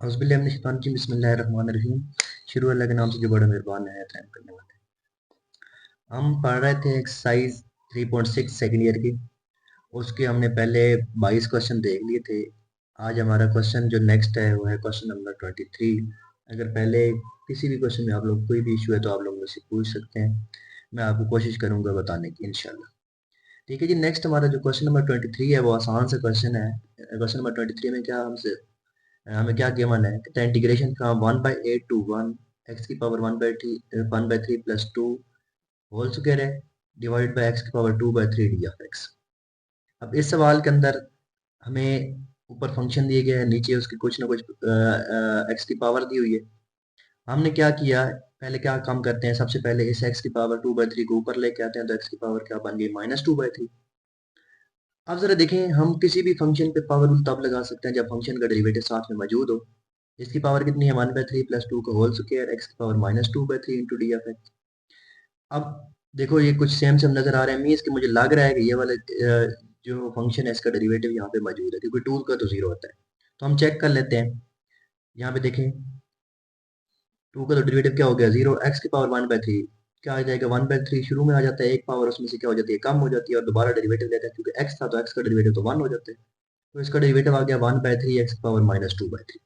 बिस्मिल्लाहिर्रहमानिर्रहीम। शुरू अल्लाह के नाम से जो बड़ा मेहरबान है रहम करने वाला। हम पढ़ रहे थे एक्सरसाइज 3.6 सेकंड ईयर की। उसके हमने पहले 22 क्वेश्चन देख लिए थे। आज हमारा क्वेश्चन जो नेक्स्ट है वो है क्वेश्चन नंबर 23। अगर पहले किसी भी क्वेश्चन में आप लोग कोई भी इशू है तो आप लोग मुझसे पूछ सकते हैं, मैं आपको कोशिश करूंगा बताने की इंशाल्लाह। ठीक है जी, नेक्स्ट हमारा जो क्वेश्चन नंबर 23 है वो आसान सा क्वेश्चन है। क्वेश्चन नंबर 23 में क्या हमसे हमें क्या गिवन है कि इंटीग्रेशन फ्रॉम 1/8 टू 1 एक्स की पावर 1/3 प्लस 2 होल स्क्वायर है डिवाइड बाय एक्स की पावर 2/3 डी ऑफ एक्स। अब इस सवाल के अंदर हमें ऊपर फंक्शन दिए गए हैं, नीचे उसकी कुछ ना कुछ एक्स की पावर दी हुई है। हमने क्या किया, पहले क्या काम करते हैं, सबसे पहले इस एक्स की पावर 2/3 को ऊपर लेके आते हैं तो एक्स की पावर क्या बन गई -2/3। अब जरा देखें, हम किसी भी फंक्शन पे पावर रूल तब लगा सकते हैं जब फंक्शन का डेरिवेटिव साथ में मौजूद हो। इसकी पावर कितनी है 1/3 प्लस 2 का होल स्क्वायर एक्स की power -2/3 into d of x. अब देखो ये कुछ सेम सेम नजर आ रहे हैं, मीन्स कि मुझे लग रहा है कि ये वाला जो फंक्शन है इसका डेरिवेटिव यहाँ पे मौजूद है, क्योंकि 2 का तो जीरो होता है। तो हम चेक कर लेते हैं, यहाँ पे देखें 2 का तो डेरिवेटिव क्या हो गया जीरो, एक्स की पावर 1/3 क्या आ जाएगा 1/3 शुरू में आ जाता है, एक पावर उसमें से क्या हो जाती है कम हो जाती है और दोबारा डेरिवेटिव लेते हैं, क्योंकि एक्स था तो एक्स का डेरिवेटिव तो 1 हो जाता है। तो इसका डेरिवेटिव आ गया 1/3 एक्स की पावर -2/3।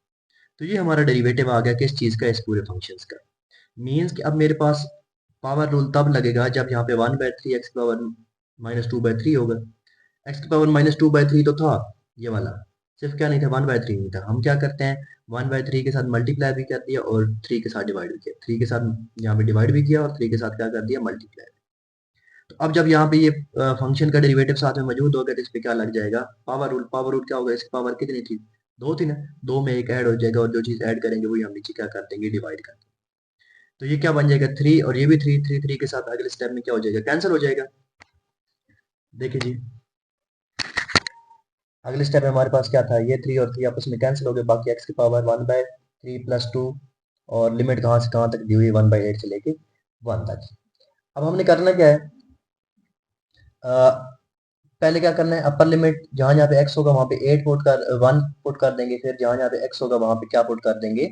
तो ये हमारा डेरिवेटिव आ गया किस चीज़ का, इस पूरे फंक्शन का। मीन्स कि अब मेरे पास पावर रूल तब लगेगा जब यहाँ पे 1/3 एक्स की पावर -2/3 होगा। एक्स की पावर -2/3 तो था ये वाला, सिर्फ क्या नहीं था 1/3 नहीं था। हम क्या करते हैं 1/3 के साथ मल्टीप्लाई भी कर दिया और 3 के साथ डिवाइड भी किया, 3 के साथ यहाँ पे डिवाइड भी किया और 3 के साथ क्या कर दिया मल्टीप्लाई। तो अब जब यहाँ पे ये फंक्शन का डेरिवेटिव साथ में मौजूद होगा तो इस पे क्या लग जाएगा पावर रूल। पावर रूल क्या होगा, इसकी पावर कितनी थी, दो थी ना, दो में एक ऐड हो जाएगा और जो चीज ऐड करेंगे वही हम नीचे क्या कर देंगे डिवाइड कर देंगे। तो ये क्या बन जाएगा 3 और ये भी 3, 3 3 के साथ अगले स्टेप में क्या हो जाएगा कैंसिल हो जाएगा। देखिए जी, अगले स्टेप में हमारे पास क्या था, ये 3 और 3 आपस में कैंसिल हो गए, बाकी एक्स की पावर 1/3 प्लस 2 और लिमिट कहाँ से कहाँ तक दी हुई है 1/8 से लेके 1 तक। अब हमने करना क्या है, पहले क्या करना है, अपर लिमिट जहां जहां पे एक्स होगा वहां पे 8 पुट कर 1 पुट कर देंगे, फिर जहां जहां पे एक्स होगा वहां पे क्या पुट कर देंगे,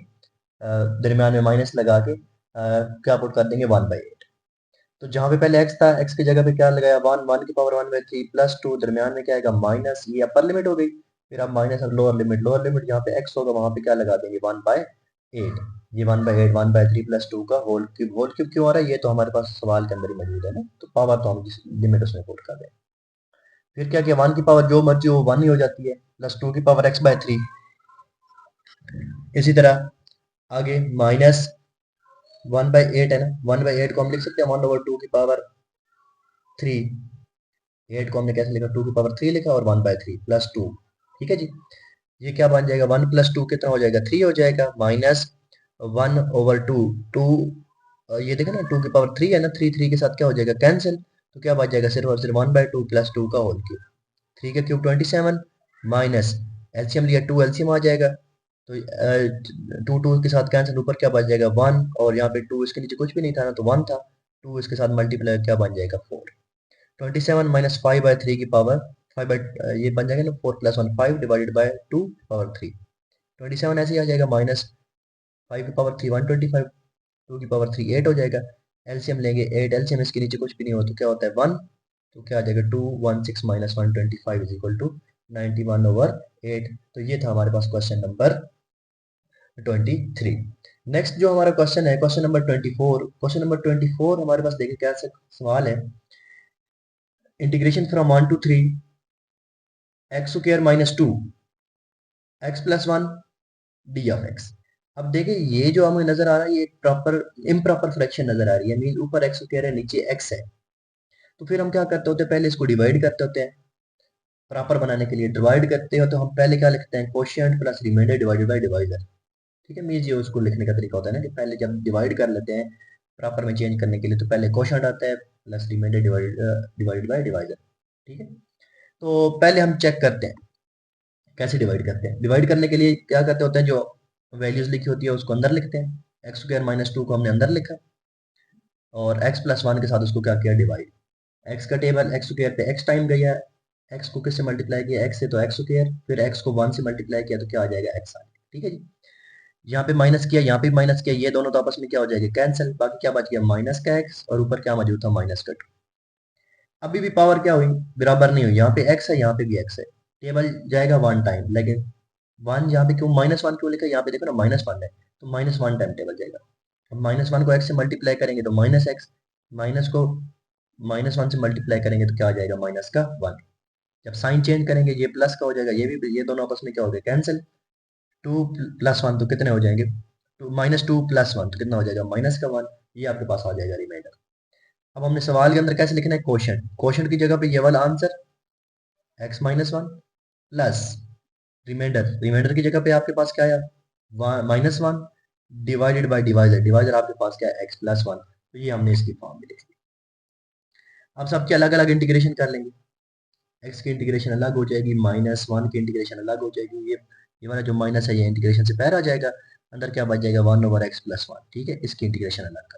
दरमियान में माइनस लगा के क्या पुट कर देंगे 1/8। तो जहां पे पहले एक्स था, एक्स की जगह पे क्या लगाया 1, 1 की पावर 1/3 प्लस 2 दरमियान में क्या आएगा माइनस, ये अपर लिमिट हो गई। फिर अब माइनस अब लोअर लिमिट, लोअर लिमिट जहां पे एक्स होगा वहां पे क्या लगा देंगे 1/8। ये 1/8 1/3 प्लस 2 का होल क्यूब। होल क्यूब क्यों आ रहा है, ये तो हमारे पास सवाल के अंदर ही मौजूद है ना, तो पावर तो हम लिमिट उसमें पुट कर दें। फिर क्या किया 1 की पावर जो मर्जी हो 1 ही हो जाती है, प्लस 2 की पावर x/3। इसी तरह आगे माइनस 1/8 है ना, 1/8 को हम लिख सकते हैं 1/2 की पावर 3। 8 को हमने कैसे लिखा 2 की पावर 3 लिखा और 1/3 प्लस 2। ठीक है जी, ये क्या बन जाएगा 1 प्लस 2 कितना हो जाएगा 3 हो जाएगा, माइनस 1/2 2, ये देखा ना 2 की पावर 3 है ना, 3 3 के साथ क्या हो जाएगा कैंसिल, तो क्या बच जाएगा सिर्फ और सिर्फ 1/2 प्लस 2 का होल क्यूब। 3 का क्यूब 27 माइनस एलसीएम लिया 2, एलसीएम आ जाएगा तो 2 2 के साथ कैंसिल, ऊपर क्या बच जाएगा 1 और यहाँ पे 2 इसके नीचे कुछ भी नहीं था ना तो 1 था, 2 इसके साथ मल्टीप्लाई क्या बन जाएगा 4। 27 माइनस 5/3 की पावर 5 बाई ये बन जाएगा ना 4 प्लस 1 5 डिवाइडेड बाय 2 पावर 3। 27 ऐसे ही आ जाएगा माइनस 5 की पावर 3 125, 2 की पावर 3 8 हो जाएगा। एलसीएम लेंगे 8, एलसीएम इसके नीचे कुछ भी नहीं हो तो क्या होता है 1, तो क्या आ जाएगा 216 माइनस 125 इज इक्वल टू 91/8। तो ये था हमारे पास क्वेश्चन नंबर 23। नेक्स्ट जो हमारा क्वेश्चन है क्वेश्चन नंबर 24। क्वेश्चन नंबर 24 हमारे पास देखिए क्या सवाल है, integration from 1 to 3 x square minus 2 x plus 1 d of x. अब देखिए ये जो हमें नजर आ रहा है ये प्रॉपर इम्प्रॉपर फ्रैक्शन नजर आ रही है, मीन ऊपर एक्स स्क्वायर है नीचे एक्स है। तो फिर हम क्या करते होते हैं, पहले इसको डिवाइड करते होते हैं, प्रॉपर बनाने के लिए डिवाइड करते हो तो हम पहले क्या लिखते हैं quotient plus remainder divided by divisor. ठीक है, मीन ये उसको लिखने का तरीका होता है ना कि पहले जब डिवाइड कर लेते हैं प्रॉपर में चेंज करने के लिए तो पहले कोशिएंट आता है plus remainder divided by divisor. ठीक है, तो पहले हम चेक करते हैं कैसे डिवाइड करते हैं। डिवाइड करने के लिए क्या करते होते हैं, जो वैल्यूज लिखी होती है उसको अंदर लिखते हैं, एक्स स्क्वायर माइनस 2 को हमने अंदर लिखा और एक्स प्लस 1 के साथ उसको क्या किया डिवाइड। एक्स का टेबल एक्स स्क्वायर पे एक्स टाइम गया, एक्स को किससे मल्टीप्लाई किया एक्स से तो एक्स स्क्वायर, फिर एक्स को 1 से मल्टीप्लाई किया तो क्या आ जाएगा एक्स आ जाएगा। ठीक है जी, यहाँ पे माइनस किया, यहाँ पे माइनस किया, ये दोनों तो आपस में क्या हो जाएगा, कैंसिल। बाकी क्या बच गया, माइनस का एक्स और ऊपर क्या मौजूद था, माइनस का 2। अभी भी पावर क्या हुई, बराबर नहीं हुई। यहाँ पे एक्स है, यहाँ पे भी एक्स है, टेबल जाएगा वन टाइम, लेकिन वन यहाँ पे क्यों, -1 क्यों लिखा है, यहाँ पे देखो ना -1 है, तो -1 टाइम टेबल जाएगा। अब -1 को एक्स से मल्टीप्लाई करेंगे तो माइनस एक्स, माइनस को -1 से मल्टीप्लाई करेंगे तो क्या आ जाएगा, माइनस का 1। जब साइन चेंज करेंगे ये प्लस का हो जाएगा, ये भी, ये दोनों आपस में क्या हो गया, कैंसिल। 2 + 1 तो कितने हो जाएंगे, -2 + 1 तो कितना हो जाएगा, माइनस का 1। ये आपके पास आ जाएगा रिमाइंडर। अब हमने सवाल के अंदर कैसे लिखना है, क्वोशंट, क्वोशंट की जगह पे ये वाला answer x-1 plus remainder, reminder की जगह पे आपके पास क्या आया, -1 डिवाइडेड बाय डिवाइजर, डिवाइजर आपके पास क्या है, x+1। तो ये हमने इसकी फॉर्म में लिख दी। अब सबके अलग अलग इंटीग्रेशन कर लेंगे, x की इंटीग्रेशन अलग हो जाएगी, -1 की इंटीग्रेशन अलग हो जाएगी, ये वाला जो माइनस है ये इंटीग्रेशन से बाहर आ जाएगा, अंदर क्या बच जाएगा, 1/x+1। ठीक है, इसकी इंटीग्रेशन अलग कर।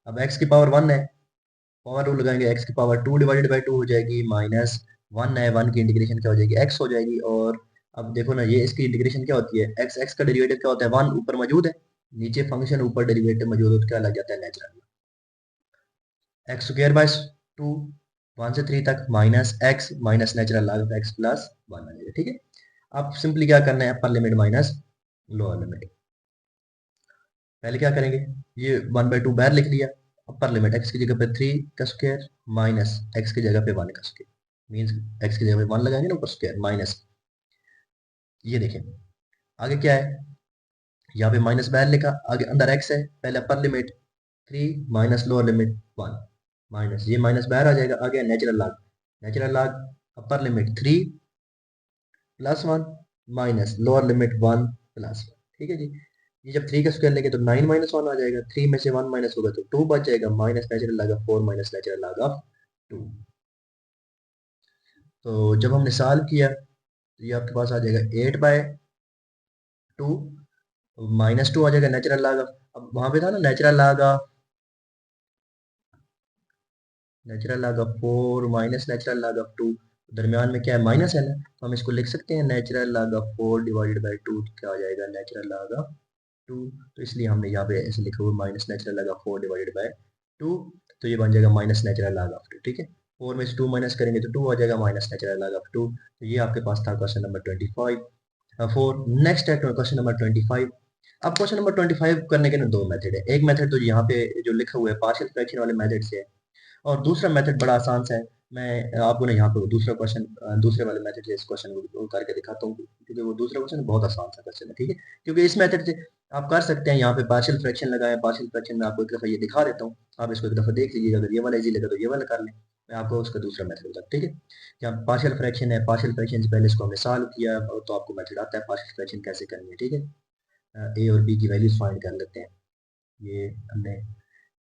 अब x की पावर 1 है, पावर रूल लगाएंगे, x की पावर 2 डिवाइडेड बाई 2 हो जाएगी, -1 है, 1 की इंटीग्रेशन क्या हो जाएगी, x हो जाएगी। और अब देखो ना, ये इसकी इंटीग्रेशन क्या होती है, x का डेरिवेटिव क्या होता है, 1 ऊपर मौजूद है, नीचे फंक्शन, ऊपर डेरिवेटिव मौजूद हो तो क्या लग जाता है, नेचुरल। x² 2 1 से 3 तक minus x minus natural log x+1 आ जाएगा। ठीक है, अब सिंपली क्या करना है, अपर लिमिट माइनस लोअर लिमिट। पहले क्या करेंगे, ये 1/2 बाहर लिख लिया, अपर लिमिट x की जगह पे 3 का स्क्वायर माइनस x की जगह पे 1 का स्क्वायर, मींस x की जगह पे 1 लगाएंगे ना ऊपर स्क्वायर माइनस। ये देखें आगे क्या है, यहाँ पे माइनस बाहर लिखा, आगे अंदर x है, पहले upper limit 3 minus lower limit 1 minus, ये माइनस बाहर आ जाएगा, आगे natural log, natural log upper limit 3 + 1 minus lower limit 1 + 1। ठीक है जी, ये जब 3 का स्क्वायर लेंगे तो 9 - 1 आ जाएगा, 3 में से 1 माइनस होगा तो 2 बच जाएगा, minus natural log of 4 minus natural log of 2। तो जब हमने सॉल्व किया तो ये आपके पास आ जाएगा 8/2 -2 आ जाएगा नेचुरल लॉग ऑफ, अब वहां पे था ना natural log of 4 minus natural log of 2, दरमियान में क्या है, माइनस है ना, तो हम इसको लिख सकते हैं natural log of 4 divided by 2, क्या हो जाएगा, नेचुरल लॉग ऑफ 2। तो इसलिए हमने यहाँ पे ऐसे लिखा हुआ minus natural log of 4 divided by 2, तो ये बन जाएगा माइनस नेचुरल लॉग ऑफ 2। ठीक है, 4 में से 2 माइनस करेंगे तो 2 आ जाएगा, माइनस नेचुरल लॉग ऑफ 2। तो ये आपके पास था क्वेश्चन नंबर 4। नेक्स्ट है क्वेश्चन नंबर 25। अब क्वेश्चन नंबर 25 करने के ना दो मेथड है, एक मेथड तो यहाँ पे जो लिखा हुआ है पार्शियल फ्रैक्शन वाले मेथड से है, और दूसरा मेथड बड़ा आसान सा है। मैं आपको ना यहाँ पे दूसरा क्वेश्चन दूसरे वाले मेथड से इस क्वेश्चन को करके दिखाता हूँ, क्योंकि वो दूसरा क्वेश्चन बहुत आसान सा क्वेश्चन है। ठीक है, क्योंकि इस मेथड से आप कर सकते हैं, यहाँ पे पार्शियल फ्रैक्शन लगाएं, पार्शियल फ्रैक्शन में आपको एक दफ़ा ये दिखा देता हूँ, आप इसको एक दफ़ा देख लीजिएगा, अगर ये वाला इजी लगा तो ये वाला कर लें, मैं आपको उसका दूसरा मेथड बताता हूँ। ठीक है, यहाँ पार्शियल फ्रैक्शन है, पार्शियल फ्रैक्शन से पहले इसको हमने सॉल्व किया तो आपको मेथड आता है पार्शियल फ्रैक्शन कैसे करनी है। ठीक है, ए और बी की वैल्यूज फाइंड कर लेते हैं। ये हमने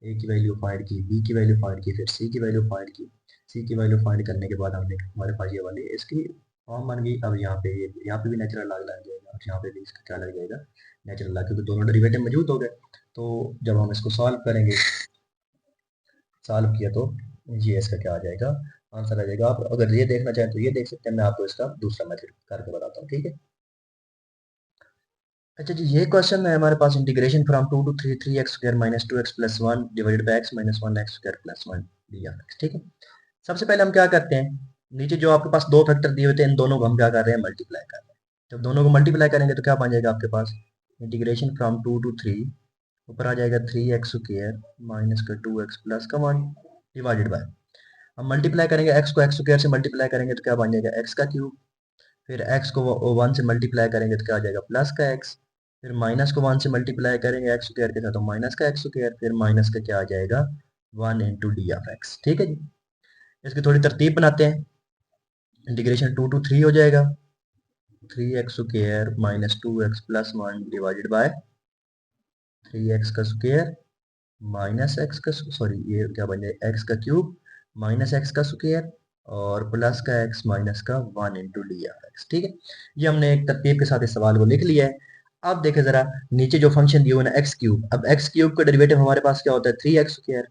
ए की वैल्यू फाइंड की, बी की वैल्यू फाइंड की, फिर सी की वैल्यू फाइंड की। सी की वैल्यू फाइंड करने के बाद हमने हमारे पास ये वाली इसकी फॉर्म बन गई। अब यहाँ पे यहाँ पे भी नेचुरल लॉग लग जाएगा और यहाँ पे भी इसका क्या लग जाएगा, नेचुरल लॉग, क्योंकि दोनों डेरिवेटिव मौजूद हो गए। तो जब हम इसको सॉल्व करेंगे, सॉल्व किया तो ये इसका क्या आ जाएगा, आंसर आ जाएगा। आप अगर ये देखना चाहें तो ये देख सकते हैं, मैं आपको इसका दूसरा मेथड करके बताता हूँ। ठीक है, अच्छा जी, ये क्वेश्चन है हमारे पास, integration from 2 to 3 3x² - 2x + 1 divided by x - 1x² + 1 dx। ठीक है, सबसे पहले हम क्या करते हैं, नीचे जो आपके पास दो फैक्टर दिए हुए थे इन दोनों को हम क्या कर रहे हैं, मल्टीप्लाई कर रहे हैं। जब दोनों को मल्टीप्लाई करेंगे तो क्या बन जाएगा आपके पास, इंटीग्रेशन फ्रॉम 2 to 3, ऊपर आ जाएगा 3x² माइनस का 2x प्लस का 1 डिवाइडेड बाय, अब मल्टीप्लाई करेंगे x को x² से मल्टीप्लाई करेंगे तो क्या बन जाएगा, x का क्यूब, फिर x को 1 से मल्टीप्लाई करेंगे तो क्या आ जाएगा, प्लस का x, फिर माइनस को 1 से मल्टीप्लाई करेंगे x स्क्वायर के साथ तो माइनस का x स्क्वायर, फिर माइनस का क्या आ जाएगा, 1 इंटू डी ऑफ एक्स। ठीक है जी, इसकी थोड़ी तरतीब बनाते हैं, इंटीग्रेशन 2 to 3 हो जाएगा, 3x² minus 2x plus 1 divided bye 3x का स्क्वायर माइनस x का, सॉरी ये क्या बन जाएगा, x का क्यूब माइनस x का स्क्वायर और प्लस का x माइनस का 1 इंटू डी ऑफ एक्स। ठीक है, ये हमने एक तरतीब के साथ इस सवाल को लिख लिया है। अब देखें जरा, नीचे जो फंक्शन दिया हुआ है ना एक्स क्यूब, अब एक्स क्यूब का डेरिवेटिव हमारे पास क्या होता है, 3x²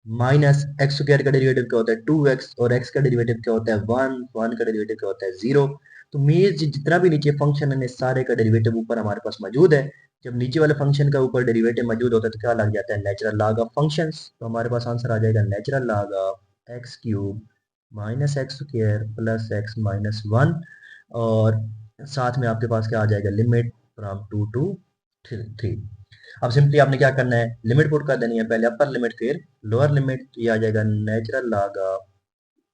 माइनस x² का डेरिवेटिव क्या होता है, 2x, और x का डेरिवेटिव क्या होता है, 1 1 का डेरिवेटिव क्या होता है, 0। तो मीन्स जितना भी नीचे फंक्शन है सारे का डेरिवेटिव ऊपर हमारे पास मौजूद है। जब नीचे वाले फंक्शन का ऊपर डेरिवेटिव मौजूद होता है तो क्या लग जाता है, नेचुरल लॉग ऑफ फंक्शंस। तो हमारे पास आंसर आ जाएगा natural log of x cube minus x square plus x minus one. और साथ में आपके पास क्या आ जाएगा, लिमिट फ्रॉम 2 टू 3। अब सिंपली आपने क्या करना है, लिमिट पुट कर देनी है, पहले अपर लिमिट फिर लोअर लिमिट। ये आ जाएगा नेचुरल लॉग ऑफ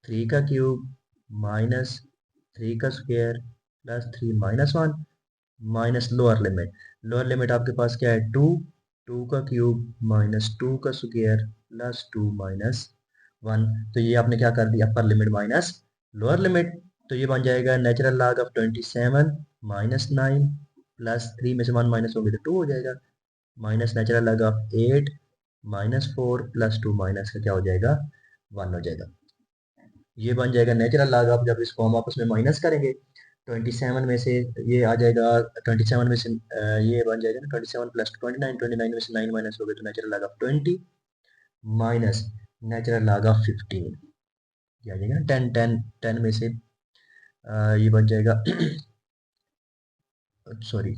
3 का क्यूब माइनस 3 का square plus 3 minus one minus lower limit आपके पास क्या है, 2 का क्यूब माइनस 2 का स्क्वायर प्लस 2 माइनस वन। तो ये आपने क्या कर दिया, अपर लिमिट माइनस लोअर लिमिट। तो ये बन जाएगा natural log of 27 minus 9 plus 3 में से 1 माइनस होंगे तो 2 हो जाएगा, minus natural log of 8 minus 4 plus 2 minus का क्या हो जाएगा, 1 हो जाएगा। ये बन जाएगा नेचुरल लॉग ऑफ, जब इसको हम आपस में माइनस करेंगे 27 में से ये आ जाएगा, 27 में से ये बन जाएगा ना 27 प्लस 29, 29 में से 9 माइनस हो गए तो natural log of 20 minus natural log of 15। ये आ जाएगा 10 10 10 में से ये बन जाएगा सॉरी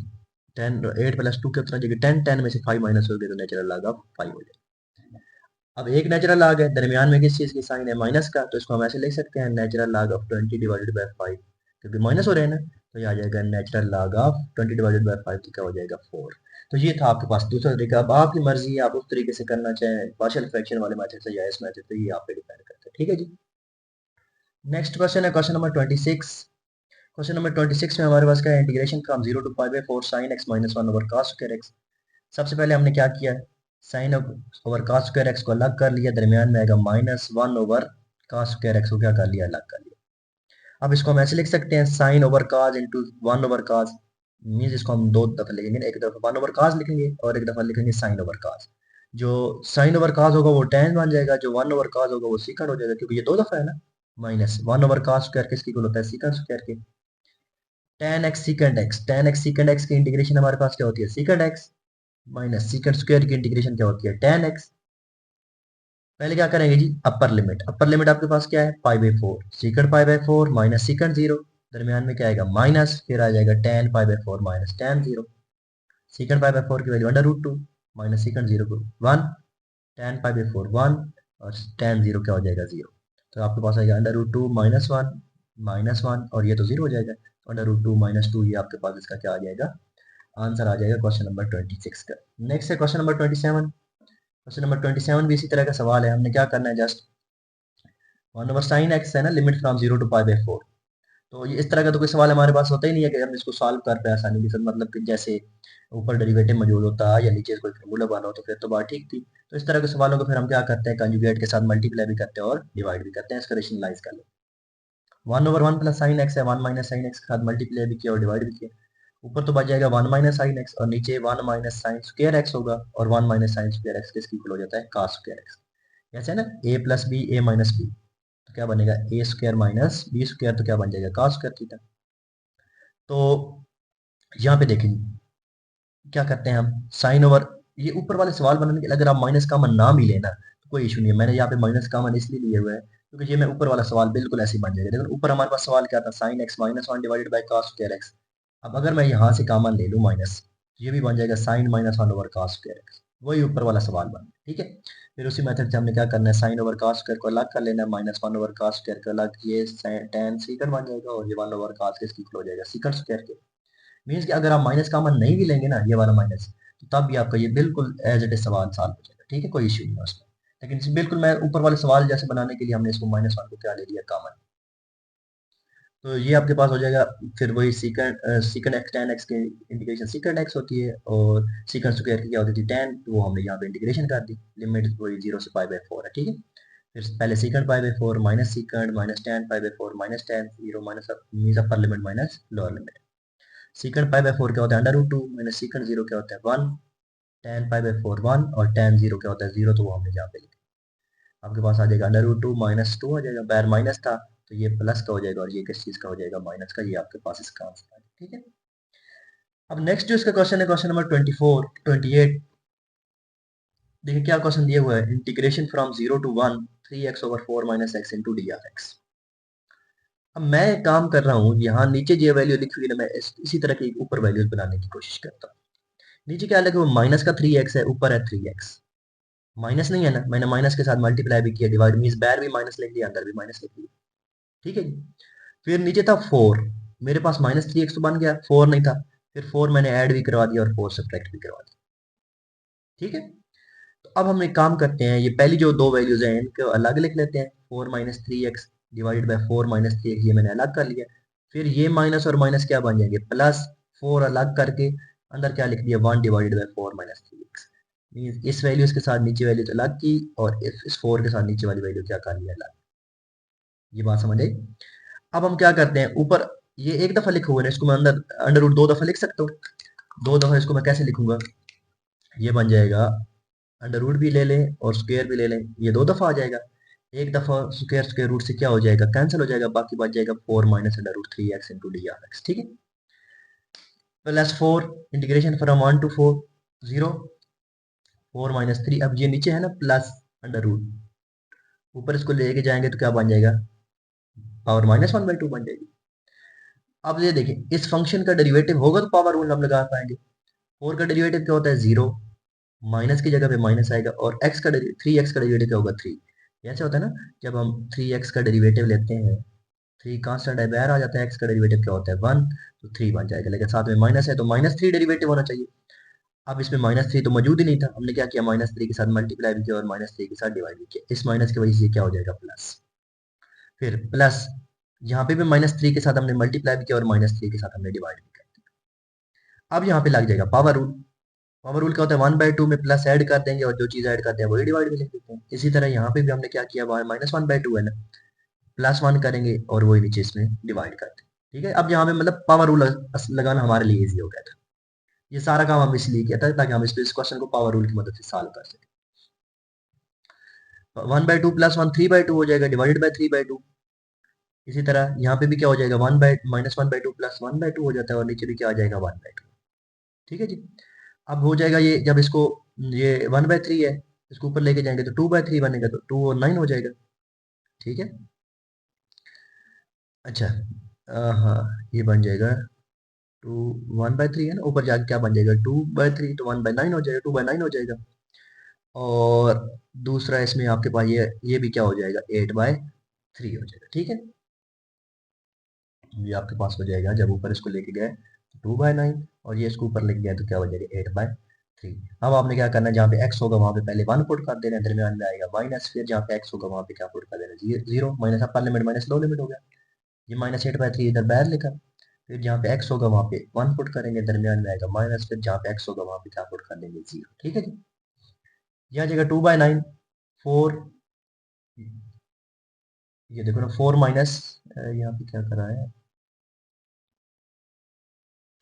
10 8 प्लस 2 कितना जाएगा 10 10 में से 5 माइनस हो गए तो नेचुरल लॉग ऑफ 5 हो जाएगा। अब एक नेचुरल लॉग है, दरमियान में किस चीज़ की साइन है, माइनस का, तो इसको हम ऐसे लिख सकते हैं natural log of 20 divided by 5, क्योंकि माइनस हो रहे हैं ना, तो ये आ जाएगा natural log of 20 divided by 5 तो क्या हो जाएगा 4। तो ये था आपके पास दूसरा तरीका। अब आपकी मर्जी है, आप उस तरीके से करना चाहें पार्शियल फ्रैक्शन वाले मेथड से या इस मेथड से, ये आप पे डिपेंड करता है। ठीक है जी। नेक्स्ट क्वेश्चन है क्वेश्चन नंबर 26। क्वेश्चन नंबर 26 में हमारे पास क्या है, integration from 0 to pi by 4 sin x minus 1 over cos square x। सबसे पहले हमने क्या किया, sine over cos square x को अलग कर लिया, दरमियान में आएगा minus 1 over cos square x को क्या कर लिया, अलग कर लिया। अब इसको हम ऐसे लिख सकते हैं sine over cos into 1 over cos, means इसको हम दो दफा लिखेंगे, एक दफा 1 ओवर cos लिखेंगे और एक दफा लिखेंगे साइन ओवर cos। जो साइन ओवर cos होगा वो tan बन जाएगा, जो 1 ओवर cos होगा वो सीकंड हो जाएगा, क्योंकि ये दो दफा है ना। माइनस 1 ओवर cos स्क्वायर किसकी इक्वल होता है, सीकंड स्क्वायर के। tan x secant x, tan x secant x की इंटीग्रेशन हमारे पास क्या होती है, secant x minus secant square की इंटीग्रेशन क्या होती है, tan x। पहले क्या करेंगे जी, अपर लिमिट आपके पास क्या है, पाई by 4, secant pi by 4 minus secant 0, दरमियान में क्या आएगा माइनस, फिर आ जाएगा tan pi by 4 minus tan 0। secant pi by 4 की value under root 2 minus secant 0 को 1, tan पाई बाई 4 1 और tan 0 क्या हो जाएगा 0। तो आपके पास आएगा अंडर रूट 2 माइनस वन और ये तो 0 हो जाएगा, अंडर रूट 2 माइनस 2, ये आपके पास इसका क्या आ जाएगा, आंसर आ जाएगा क्वेश्चन नंबर 26 का। नेक्स्ट है क्वेश्चन नंबर 27। क्वेश्चन नंबर 27 भी इसी तरह का सवाल है, हमने क्या करना है, जस्ट 1 ओवर साइन एक्स है ना, limit from 0 to pi by 4। तो ये इस तरह का तो कोई सवाल हमारे पास होता ही नहीं है कि हम इसको सॉल्व कर पाए आसानी के साथ, मतलब कि जैसे ऊपर डेरिवेटिव मौजूद होता है या नीचे कोई फार्मूला बना हो तो फिर तो बात ठीक थी। तो इस तरह के सवालों को फिर हम क्या करते हैं, कंजुगेट के साथ मल्टीप्लाई भी करते हैं और डिवाइड भी करते हैं, इसका रेशनलाइज कर लेते हैं। 1 ओवर 1 प्लस साइन एक्स है, 1 माइनस साइन एक्स के साथ मल्टीप्लाई भी किया और डिवाइड भी किया। ऊपर तो बच जाएगा 1 माइनस साइन एक्स और नीचे 1 माइनस साइन स्क्वायर एक्स होगा, और 1 माइनस साइन स्क्वायर एक्स किसकी इक्वल हो जाता है, cos स्क्वायर एक्स। ऐसे है ना, a plus b a minus b, तो क्या बनेगा a square minus b square, तो क्या बन जाएगा cos स्क्वायर थीटा। तो यहाँ पे देखें क्या करते हैं हम, साइन ओवर, ये ऊपर वाले सवाल बनाने के लिए अगर आप माइनस कॉमन ना भी लेना तो कोई इशू नहीं है, मैंने यहाँ पे माइनस कॉमन इसलिए लिए हुए है क्योंकि ये मैं ऊपर वाला सवाल बिल्कुल ऐसे ही बन जाएगा। लेकिन ऊपर हमारे पास सवाल क्या था, sine x minus 1 divided by cos square x. अब अगर मैं यहाँ से कॉमन ले लूँ माइनस, तो ये भी बन जाएगा sine minus 1 over cos square x, वही ऊपर वाला सवाल बन, ठीक है। फिर उसी मेथड से हमने क्या करना है, साइन ओवर cos स्क्वायर को अलग कर लेना है, माइनस 1 ओवर cos स्क्वायर को अलग, ये tan सीकंड बन जाएगा और ये 1 ओवर cos के इसकी इक्वल हो जाएगा सीकंड स्क्वायर के। मीन्स कि अगर आप माइनस कॉमन नहीं भी लेंगे ना, ये वाला माइनस, तो तब भी आपका ये बिल्कुल एज इट इज सवाल सॉल्व हो जाएगा, ठीक है, कोई इशू नहीं है उसमें। लेकिन बिल्कुल मैं ऊपर वाले सवाल जैसे बनाने के लिए हमने इसको माइनस वन को क्या ले लिया, कॉमन। तो ये आपके पास हो जाएगा, फिर वही सीकंड एक्स tan एक्स की इंटीग्रेशन सीकंड एक्स होती है और सीकंड स्क्वायर की क्या होती थी tan, तो वो हमने यहाँ पे इंटीग्रेशन कर दी, लिमिट वही 0 से पाई बाई 4 है, ठीक है। फिर पहले secant pi by 4 minus secant minus tan pi by 4 minus tan 0 minus means upper limit minus lower limit. Secant pi by 4 क्या होता है, अंडर रूट 2 माइनस सीकंड 0 क्या होता है 1, tan पाई बाई 4 1 और tan 0 क्या होता है 0, तो वो हमने यहाँ पे लिखा। आपके पास आ जाएगा अंडर रूट 2 माइनस 2 हो जाएगा, बाहर माइनस था तो ये प्लस का हो जाएगा और ये किस चीज़ का हो जाएगा, माइनस का। ये आपके पास इसका आंसर है, ठीक है। अब नेक्स्ट जो इसका क्वेश्चन है क्वेश्चन नंबर 28। देखिए क्या क्वेश्चन दिया हुआ है, integration from 0 to 1 3x over 4 minus x into d r x. अब मैं एक काम कर रहा हूँ, यहाँ नीचे जो वैल्यू लिखी हुई है ना, मैं इसी तरह की ऊपर वैल्यूज बनाने की कोशिश करता हूँ। नीचे क्या लगे, वो माइनस का 3x है, ऊपर है 3x। माइनस नहीं है ना, मैंने माइनस के साथ मल्टीप्लाई भी किया, डिवाइड मीन्स बाहर भी माइनस लिख दिया, अंदर भी माइनस लिख दिया। ठीक है जी। फिर नीचे था 4, मेरे पास माइनस 3x तो बन गया, 4 नहीं था। फिर 4 मैंने ऐड भी करवा दिया और 4 सब्ट्रैक्ट भी करवा दिया। ठीक है, तो अब हम एक काम करते हैं, ये पहली जो दो वैल्यूज हैं इनको अलग लिख लेते हैं। 4 minus three x divided by 4 minus three x, ये मैंने अलग कर लिया। फिर ये माइनस और माइनस क्या बन जाएंगे, प्लस 4 अलग करके अंदर क्या लिख दिया, 1 divided by 4 minus three x. Means इस वैल्यूज के साथ नीचे वैल्यूज अलग की, और इस 4 के साथ नीचे वाली वैल्यू क्या कर लिया, अलग। ये बात समझ आई। अब हम क्या करते हैं, ऊपर ये एक दफा लिखा हुआ है, इसको मैं अंदर अंडर रूट 2 दफा लिख सकता हूँ। 2 दफा इसको मैं कैसे लिखूंगा, ये बन जाएगा, अंडर रूट भी ले लें और स्क्वायर भी ले लें, ये 2 दफा आ जाएगा। एक दफा स्क्वायर स्क्वायर रूट से क्या हो जाएगा, कैंसिल हो जाएगा, बाकी बच जाएगा 4 minus under root 3x into d r x. ठीक है, plus 4 integration from 1 to 4, 0, 4 minus 3, अब ये नीचे है ना प्लस अंडर रूट, ऊपर इसको लेके जाएंगे तो क्या बन जाएगा, पावर माइनस 1/2 बन जाएगी। अब ये देखिए, इस फंक्शन का डेरिवेटिव होगा तो पावर रूल हम लगा पाएंगे। 4 का डेरिवेटिव क्या होता है, 0, माइनस की जगह पे माइनस आएगा, और x का 3x का डेरिवेटिव क्या होगा, 3। ऐसे होता है ना, जब हम 3x का डेरिवेटिव लेते हैं, 3 कांस्टेंट है, बाहर आ जाता है, x का डेरिवेटिव क्या होता है, 1, तो 3 बन जाएगा, लेकिन साथ में माइनस है तो -3 डेरिवेटिव होना चाहिए। अब इसमें -3 तो मौजूद ही नहीं था, हमने क्या किया, -3 के साथ मल्टीप्लाई भी किया और -3 के साथ डिवाइड भी किया, इस माइनस की वजह से क्या हो जाएगा, प्लस। फिर प्लस यहाँ पे भी -3 के साथ हमने मल्टीप्लाई भी किया और -3 के साथ हमने डिवाइड भी किया। अब यहाँ पे लग जाएगा पावर रूल। पावर रूल क्या होता है, 1/2 में प्लस ऐड कर देंगे और जो चीज ऐड करते हैं वही डिवाइड में लिख देते हैं। इसी तरह यहाँ पे भी हमने क्या किया, -1/2 है ना, +1 करेंगे और वही नीचे इसमें डिवाइड करते हैं। ठीक है, अब यहाँ पे मतलब पावर रूल लगाना हमारे लिए इजी हो गया था। ये सारा काम हम इसलिए किया था ताकि हम इस क्वेश्चन को पावर रूल की मदद से सॉल्व कर सकें। 1/2 +1 3/2 हो जाएगा, डिवाइडेड बाई 3/2। इसी तरह यहाँ पे भी क्या हो जाएगा, -1/2 +1/2 हो जाता है, और नीचे भी क्या आ जाएगा, 1/2। ठीक है जी। अब हो जाएगा ये, जब इसको ये 1/3 है, इसको ऊपर लेके जाएंगे तो 2/3 बनेगा, तो 2 और 9 हो जाएगा। ठीक है, अच्छा, हाँ ये बन जाएगा 2, 1/3 है ना, ऊपर जाके क्या बन जाएगा, 2/3, तो 1/9 हो जाएगा, 2/9 हो जाएगा। और दूसरा इसमें आपके पास ये भी क्या हो जाएगा, 8/3 हो जाएगा। ठीक है, ये आपके पास हो जाएगा, जब ऊपर इसको लेके गए तो 2/9, और ये इसको ऊपर लेके गए तो क्या हो जाएगा, 8/3। अब आपने क्या करना है, जहाँ पे x होगा वहां पे पहले 1 पुट कर देना है, दरमियान में आएगा माइनस, फिर जहाँ पे x होगा वहां पे क्या पुट कर देना है, 0 माइनस, अपर लिमिट माइनस लोअर लिमिट हो गया, ये -8/3 इधर बाहर लिखा। फिर जहाँ पे x होगा वहां पे 1 पुट करेंगे, दरमियान में आएगा माइनस, फिर जहाँ पे x होगा वहां पे क्या पुट कर देंगे, 0। ठीक है जी, यह आ जाएगा 2/9, 4, ये देखो ना 4 माइनस, यहाँ पे क्या करा है,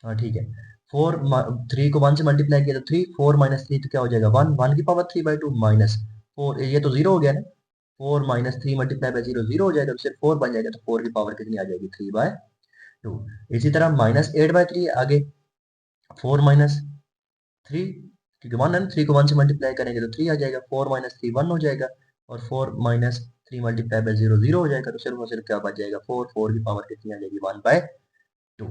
हाँ ठीक है, 3 को 1 से मल्टीप्लाई किया तो 3, 4 माइनस 3 तो क्या हो जाएगा, 1, 1 की पावर 3/2 माइनस 4, ये तो 0 हो गया ना, 4 माइनस 3 मल्टीप्लाई बाय 0, 0 हो जाएगा, तो सिर्फ 4 बन जाएगा, तो 4 की पावर कितनी आ जाएगी, 3/2। इसी तरह -8/3 आगे, 4 माइनस 3, क्योंकि 1 है ना, 3 को 1 से मल्टीप्लाई करेंगे तो 3 आ जाएगा, 4 माइनस 3 1 हो जाएगा, और 4 माइनस 3 मल्टीप्लाई बाय 0 0 हो जाएगा, तो सिर्फ और सिर्फ क्या बच जाएगा, 4, 4 की पावर कितनी आ जाएगी, 1/2।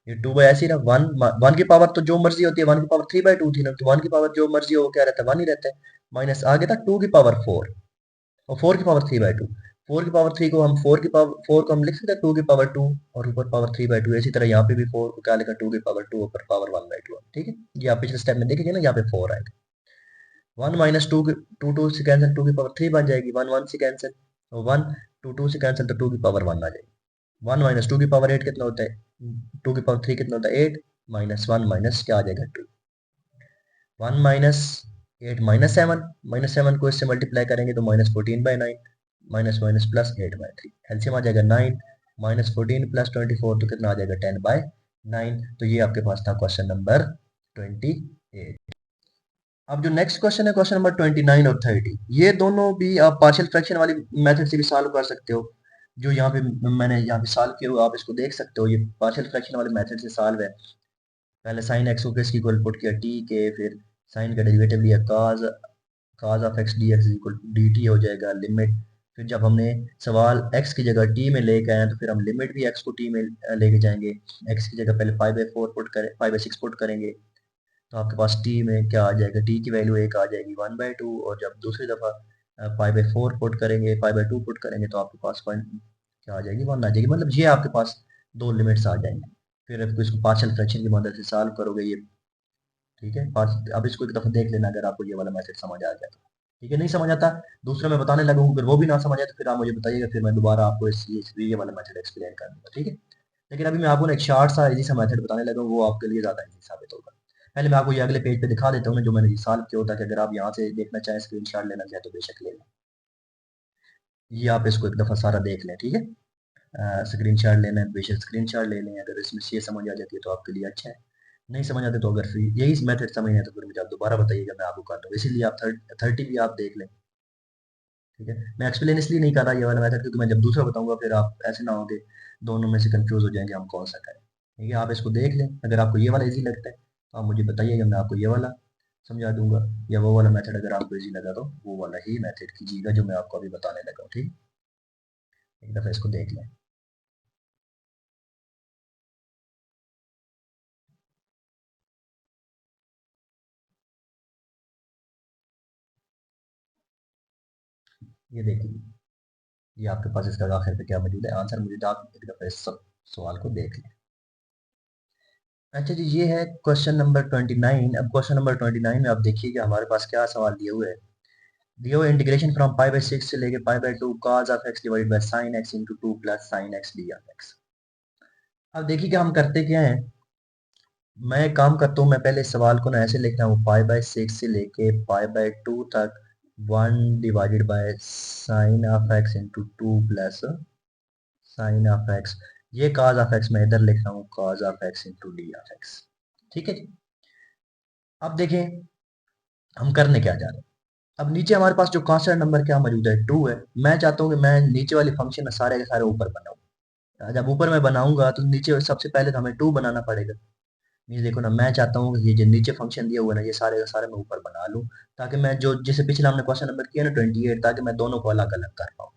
ये 2 बाय ऐसे ही रहा, 1, 1 की पावर तो जो मर्जी होती है, 1 की पावर 3/2 थी ना, तो 1 की पावर जो मर्जी हो वो क्या रहता है, 1 ही रहता है, माइनस आगे था 2 की पावर 4, और 4 की पावर 3/2, 4 की पावर 3 को हम 4 की पावर 4 को हम लिख सकते हैं 2 की पावर 2, और ऊपर पावर 3/2। इसी तरह यहाँ पे भी 4 को क्या लिखा, 2 की पावर 2, ऊपर पावर 1/2। ठीक है, ये आप पिछले स्टेप में देखेंगे ना, यहाँ पे 4 आएगा, 1 माइनस 2 2 2 से कैंसिल, 2 की पावर 3 बन जाएगी, 1 1 से कैंसिल, और 1 2 2 से कैंसिल, तो 2 की पावर 1 आ जाएगी। 1 माइनस 2 की पावर 8 कितना होता है, 2 की पावर 3 कितना होता है, 8, माइनस 1 माइनस क्या आ जाएगा, 2, 1 माइनस 8 -7, -7 को इससे मल्टीप्लाई करेंगे तो -14/9, माइनस माइनस प्लस 8/3, एलसीएम आ जाएगा 9, -14 + 24 तो कितना आ जाएगा, 10/9। तो ये आपके पास था क्वेश्चन नंबर 28। अब जो नेक्स्ट क्वेश्चन है, क्वेश्चन नंबर 29 और 30, ये दोनों भी आप पार्शियल फ्रैक्शन वाली मेथड से भी सॉल्व कर सकते हो। जो यहाँ पे मैंने यहाँ पे सॉल्व किया हुआ, आप इसको देख सकते हो, ये पार्शियल फ्रैक्शन वाले मेथड से सॉल्व है। पहले साइन एक्स को किसकी इक्वल पुट किया, टी के, फिर साइन का डेरिवेटिव लिया, cos of x dx equal dt हो जाएगा, लिमिट फिर जब हमने सवाल x की जगह t में लेके आए तो फिर हम लिमिट भी x को t में लेके जाएंगे। x की जगह पहले 5/4 पुट करें, 5/6 पुट करेंगे तो आपके पास t में क्या आ जाएगा, t की वैल्यू एक आ जाएगी 1/2। और जब दूसरी दफ़ा 5/4 पुट करेंगे, 5/2 पुट करेंगे तो आपके पास क्या आ जाएगी, 1 आ जाएगी। मतलब ये आपके पास दो लिमिट्स आ जाएंगे। फिर आपको इसको पार्शियल फ्रैक्शन की मदद से सॉल्व करोगे ये, ठीक है। अब इसको एक दफ़ा देख लेना अगर आपको ये वाला मैथड समझ आ गया तो, ठीक है। नहीं समझ आता दूसरा मैं बताने लगा हूँ, अगर वो भी ना समझ आए तो फिर आप मुझे बताइएगा, फिर मैं दोबारा आपको ये वाला मैथड एक्सप्लेन कर दूंगा, ठीक है। लेकिन अभी मैं आपको एक शॉर्ट सा इजी सा मैथड बताने लगा हूँ, वो आपके लिए ज़्यादा इजी साबित होगा। पहले मैं आपको ये अगले पेज पे दिखा देता हूँ ना, जो मैंने सॉल्व किया होता है, कि अगर आप यहाँ से देखना चाहें, स्क्रीनशॉट लेना चाहें तो बेशक ले लें। ये आप इसको एक दफ़ा सारा देख लें, ठीक है। स्क्रीनशॉट लेना है बेशक स्क्रीनशॉट ले लें, अगर इसमें ये समझ आ जाती है तो आपके लिए अच्छा है। नहीं समझ आते तो अगर फिर यही मेथड समझ है तो फिर मुझे आप दोबारा बताइएगा, मैं आपको कर दूँगा। इसीलिए आप 30 भी आप देख लें, ठीक है। मैं एक्सप्लेन इसलिए नहीं कर रहा ये वाला मेथड, क्योंकि मैं जब दूसरा बताऊंगा फिर आप ऐसे ना होंगे दोनों में से कंफ्यूज हो जाएंगे हम कौन सा करें, ठीक है। आप इसको देख लें, अगर आपको ये वाला इजी लगता है तो आप मुझे बताइएगा, मैं आपको ये वाला समझा दूंगा, या वो वाला मेथड अगर आपको इजी लगा तो वो वाला ही मेथड कीजिएगा जो मैं आपको अभी बताने लगा हूँ, ठीक। एक दफ़ा इसको देख लें। ये देखिए, ये आपके पास इसका आखिर पे क्या मौजूद है, आंसर मौजूद है। आप एक दफ़ा इस सब सवाल को देख लें। अच्छा जी, ये है क्वेश्चन नंबर 29। अब क्वेश्चन नंबर 29 में आप देखिए कि हमारे पास क्या सवाल दिए हुए हैं। दिए हुए इंटीग्रेशन फ्रॉम π/6 से लेके π/2 cos of x divide by sin x into 2 plus sin x d of x। अब देखिए कि हम करते क्या हैं। मैं एक काम करता हूँ, मैं पहले इस सवाल को ना ऐसे लिखता हूँ, π/6 से लेके π/2 तक 1 divided bye sin of x into 2 plus sin of x। ये cos ऑफ x मैं इधर लिख रहा हूँ cos of x into d of x, ठीक है जी। अब देखें हम करने क्या जा रहे हैं। अब नीचे हमारे पास जो कांस्टेंट नंबर क्या मौजूद है, 2 है। मैं चाहता हूँ कि मैं नीचे वाली फंक्शन सारे के सारे ऊपर बनाऊँ। जब ऊपर मैं बनाऊंगा तो नीचे सबसे पहले तो हमें 2 बनाना पड़ेगा। ये देखो ना, मैं चाहता हूँ कि ये जो नीचे फंक्शन दिया हुआ है ना, ये सारे का सारे मैं ऊपर बना लूँ, ताकि मैं जो जैसे पिछला हमने क्वेश्चन नंबर किया ना 28, ताकि मैं दोनों को अलग अलग कर पाऊँ।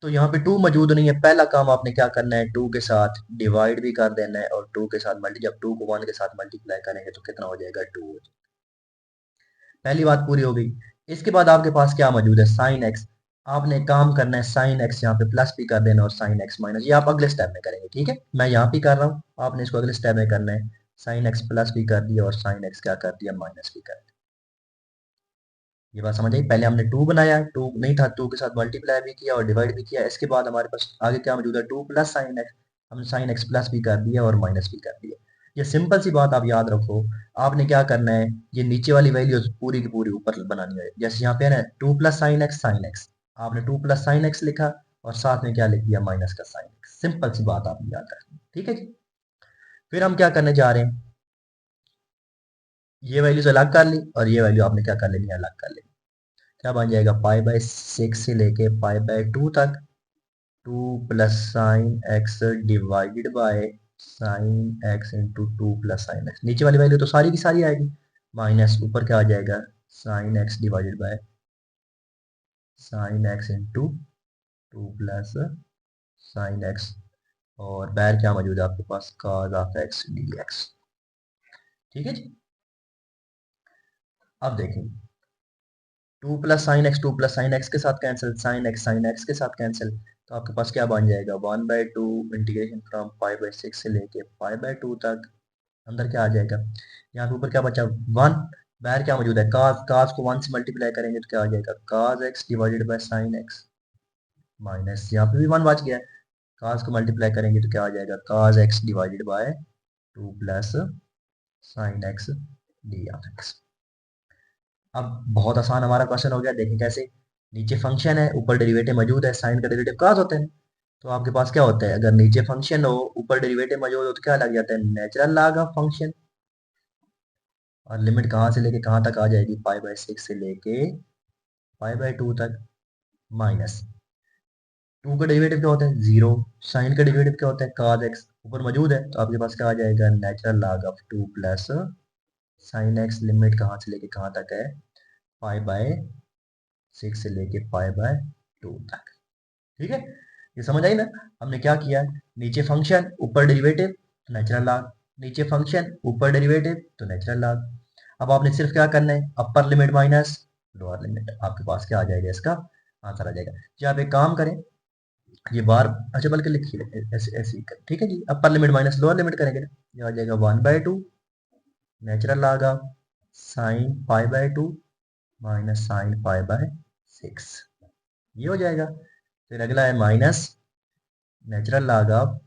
तो यहाँ पे 2 मौजूद नहीं है। पहला काम आपने क्या करना है, 2 के साथ डिवाइड भी कर देना है, और 2 के साथ मल्टी, जब 2 को 1 के साथ मल्टीप्लाई करेंगे तो कितना हो जाएगा, 2। पहली बात पूरी हो गई। इसके बाद आपके पास क्या मौजूद है, साइन एक्स। आपने काम करना है साइन एक्स यहाँ पे प्लस भी कर देना और साइन एक्स माइनस, ये आप अगले स्टेप में करेंगे, ठीक है। मैं यहाँ भी कर रहा हूँ, आपने इसको अगले स्टेप में करना है। साइन एक्स प्लस भी कर दिया और साइन एक्स क्या कर दिया, माइनस भी कर दिया। ये बात समझ आई। पहले हमने 2 बनाया, 2 नहीं था, 2 के साथ मल्टीप्लाई भी किया और डिवाइड भी किया। इसके बाद हमारे पास आगे क्या मौजूद है, 2 प्लस साइन एक्स। हमने साइन एक्स प्लस भी कर दिया और माइनस भी कर दिया। ये सिंपल सी बात आप याद रखो। आपने क्या करना है, ये नीचे वाली वैल्यूज पूरी की पूरी ऊपर बनानी है। जैसे यहाँ पे है ना 2 प्लस साइन एक्स, आपने 2 प्लस साइन एक्स लिखा और साथ में क्या लिख दिया, माइनस का साइन एक्स। सिंपल सी बात आपने याद रखनी, ठीक है जी। फिर हम क्या करने जा रहे हैं, ये वैल्यूज अलग कर ली और ये वैल्यू आपने क्या कर लेनी है, अलग कर लेनी। क्या बन जाएगा, π/6 से लेके π/2 तक 2 plus sine x divided by sine x into 2 plus sine x. नीचे वाली वैल्यू तो सारी की सारी आएगी, माइनस ऊपर क्या आ जाएगा, sine x divided by sine x into 2 plus sine x, और बाहर क्या मौजूद है आपके पास, cos of x D x, ठीक है जी। अब देखें, 2 प्लस साइन एक्स के साथ कैंसिल, साइन एक्स के साथ कैंसिल, तो आपके पास क्या बन जाएगा, 1/2 इंटीग्रेशन फ्रॉम π/6 से लेके π/2 तक। अंदर क्या आ जाएगा, यहाँ पे ऊपर क्या बचा, 1। बाहर क्या मौजूद है, cos को 1 से मल्टीप्लाई करेंगे तो क्या आ जाएगा, cos x divided by sine x, minus यहाँ पे भी 1 बच गया। cos को मल्टीप्लाई करेंगे तो क्या आ जाएगा, cos x divided by 2 plus sine x d of x. अब बहुत आसान हमारा क्वेश्चन हो गया, देखें कैसे। नीचे फंक्शन है, ऊपर डेरिवेटिव मौजूद है, साइन का डेरिवेटिव cos होते हैं। तो आपके पास क्या होता है, अगर नीचे फंक्शन हो ऊपर डेरिवेटिव मौजूद हो तो क्या लग जाता है, नेचुरल लॉग ऑफ फंक्शन। और लिमिट कहाँ से लेके कहाँ तक आ जाएगी, π/6 से लेके π/2 तक, माइनस 2 का डेरिवेटिव क्या होता है, 0। साइन का डेरिवेटिव क्या होता है, cos x ऊपर मौजूद है, तो आपके पास क्या आ जाएगा, natural log of 2 plus sine x. Limit कहाँ से लेके कहाँ तक है, π/6 से लेके π/2 2 तक। ठीक है, ये समझ आई ना। हमने क्या किया, नीचे फंक्शन ऊपर डेरिवेटिव तो नेचुरल लॉग, नीचे फंक्शन ऊपर डेरिवेटिव तो नेचुरल लॉग। अब आपने सिर्फ क्या करना है, अपर लिमिट माइनस लोअर लिमिट, आपके पास क्या आ जाएगा, इसका आंसर आ जाएगा। जी आप एक काम करें, ये बार अच्छा बल्कि लिखिए ऐसे ऐसे ही करें, ठीक है जी। Upper limit minus lower limit करेंगे ना, ये आ जाएगा 1/2 natural log of sine pi by 2 minus sine pi by 6, ये हो जाएगा। फिर अगला है minus natural log of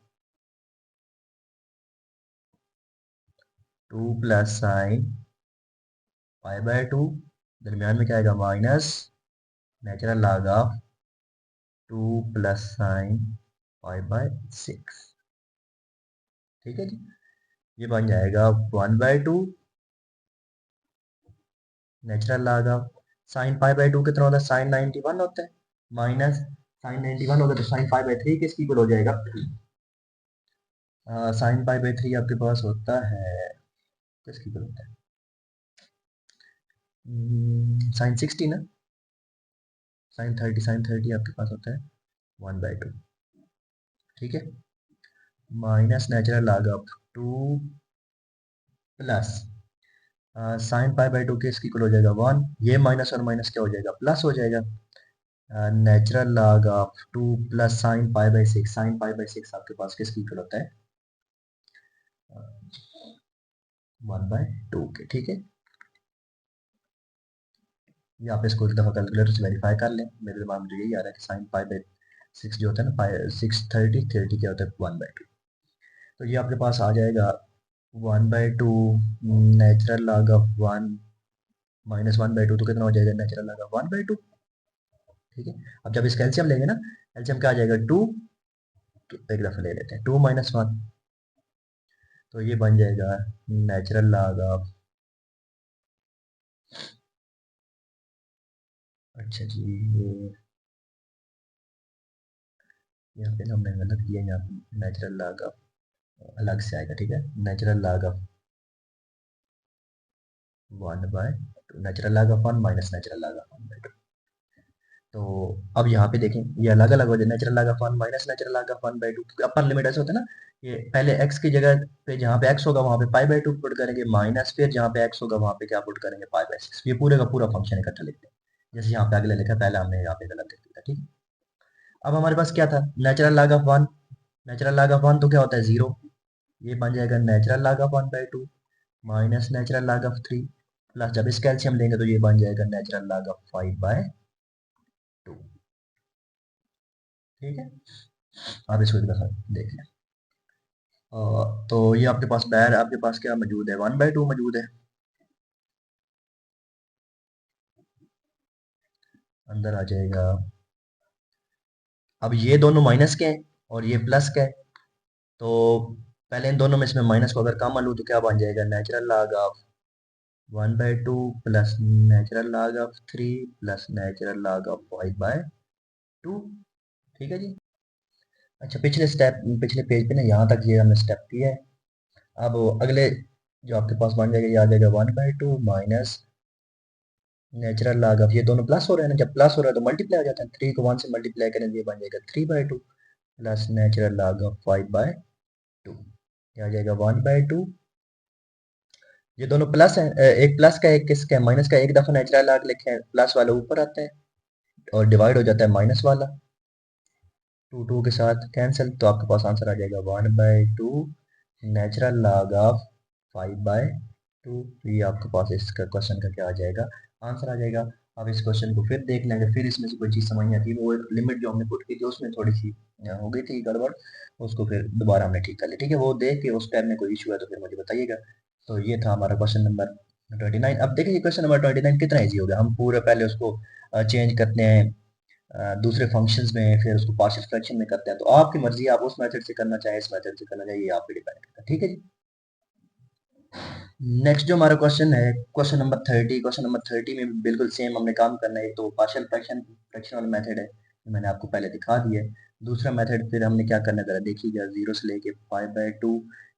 2 plus sine pi by 2, दरमियान में क्या आएगा minus natural log of 2 plus sine pi by 6। ठीक है जी, ये बन जाएगा 1/2 natural log of sine pi by 2 कितना होता है, साइन 91 होता है, माइनस साइन 91 होगा तो साइन पाई बाय 3 किसकी इक्वल हो जाएगा, साइन पाई बाय 3 आपके पास होता है, किसकी इक्वल होता है, साइन 60 ना, साइन 30 आपके पास होता है 1/2। ठीक है, minus natural log of 2 plus sine pi by 2 के इसकी इक्वल हो जाएगा 1, ये माइनस और माइनस क्या हो जाएगा, प्लस हो जाएगा। Natural log of 2 plus sine pi by 6, sign pi by 6 आपके पास किसकी इक्वल होता है, 1/2 के। ठीक है, ये आप इसको एक दफ़ा कैलकुलेटर से वेरीफाई कर लें, मेरे दिमाग में यही आ रहा है कि साइन पाई बाय 6 जो होता है ना, 6 30 क्या होता है 1/2, तो ये आपके पास आ जाएगा 1/2 नेचुरल लॉग ऑफ 1 माइनस 1/2, तो कितना हो जाएगा नेचुरल लॉग ऑफ 1/2। ठीक है, अब जब इसका एलसीएम लेंगे ना, एलसीएम क्या आ जाएगा 2, तो एक दफ़ा ले लेते हैं 2 माइनस 1, तो ये बन जाएगा नेचुरल लॉग ऑफ, अच्छा जी यहाँ पे ना हमने गलत किया, यहाँ पे नेचुरल लॉग ऑफ अलग से आएगा। ठीक है, natural log of 1/2 natural log of 1 minus natural log of 1/2, तो अब यहाँ पे देखें ये अलग अलग हो जाए, natural log of 1 minus natural log of 1/2, क्योंकि अपर लिमिट ऐसे होता है ना, ये पहले x की जगह पे जहाँ पे x होगा वहाँ पे पाई बाय 2 पुट करेंगे, माइनस फिर जहाँ पे x होगा वहाँ पे क्या पुट करेंगे पाई बाय 6, ये पूरे का पूरा फंक्शन इकट्ठा लिखते हैं, जैसे यहाँ पे अगले लिखा, पहले हमने यहाँ पे गलत लिख दिया। ठीक है, अब हमारे पास क्या था, natural log of 1, natural log of 1 तो क्या होता है 0, ये बन जाएगा natural log of 1/2 minus natural log of 3, plus जब इसका एलसीएम लेंगे तो ये बन जाएगा नेचुरल लॉग ऑफ 5/2। ठीक है, आप इसको एक दफा देख लें। तो ये आपके पास बाहर आपके पास क्या मौजूद है, 1/2 मौजूद है, अंदर आ जाएगा। अब ये दोनों माइनस के हैं और ये प्लस का है, तो पहले इन दोनों में इसमें माइनस को अगर कम लूँ तो क्या बन जाएगा, natural log of 1/2 plus natural log of 3 plus natural log of 5/2। ठीक है जी, अच्छा पिछले स्टेप, पिछले पेज पे ना यहाँ तक ये हमने स्टेप किया है। अब अगले जो आपके पास बन जाएगा, ये आ जाएगा 1/2 माइनस नेचुरल लॉग ऑफ, ये दोनों प्लस हो रहे हैं ना, जब प्लस हो रहा है तो मल्टीप्लाई हो जाता है, 3 को 1 से मल्टीप्लाई करें तो ये बन जाएगा 3/2 प्लस नेचुरल लॉग ऑफ 5/2, ये आ जाएगा 1/2। ये दोनों प्लस है, एक प्लस का एक किसका है माइनस का, एक दफा नेचुरल लॉग लिखे हैं प्लस वाला ऊपर आता है और डिवाइड हो जाता है माइनस वाला, 2 2 के साथ कैंसिल, तो आपके पास आंसर आ जाएगा 1/2 नेचुरल लॉग ऑफ 5/2। ये आपके पास इसका क्वेश्चन का क्या आ जाएगा, आंसर आ जाएगा। अब इस क्वेश्चन को फिर देख लेंगे, फिर इसमें से कोई चीज़ समझ नहीं आती, वो एक लिमिट जो हमने पुट की थी उसमें थोड़ी सी हो गई थी गड़बड़, उसको फिर दोबारा हमने ठीक कर लिया। ठीक है, वो देख के उस टाइम में कोई इशू है तो फिर मुझे बताइएगा। तो ये था हमारा क्वेश्चन नंबर 29। अब देखिए क्वेश्चन नंबर 29 कितना ईजी हो गया, हम पूरे पहले उसको चेंज करते हैं दूसरे फंक्शंस में, फिर उसको पार्शियल फ्रैक्शन में करते हैं, तो आपकी मर्जी, आप उस मेथड से करना चाहें इस मेथड से करना चाहें, ये आप पे डिपेंड करता है। ठीक है जी, नेक्स्ट जो हमारा क्वेश्चन है क्वेश्चन नंबर 30, क्वेश्चन नंबर 30 में बिल्कुल सेम हमने काम करना है, तो पार्शियल फ्रैक्शन फ्रैक्शन वाला मेथड है, मैंने आपको पहले दिखा दिया है। दूसरा मेथड फिर हमने क्या करना है जरा देखिएगा, 0 से लेके 5/2,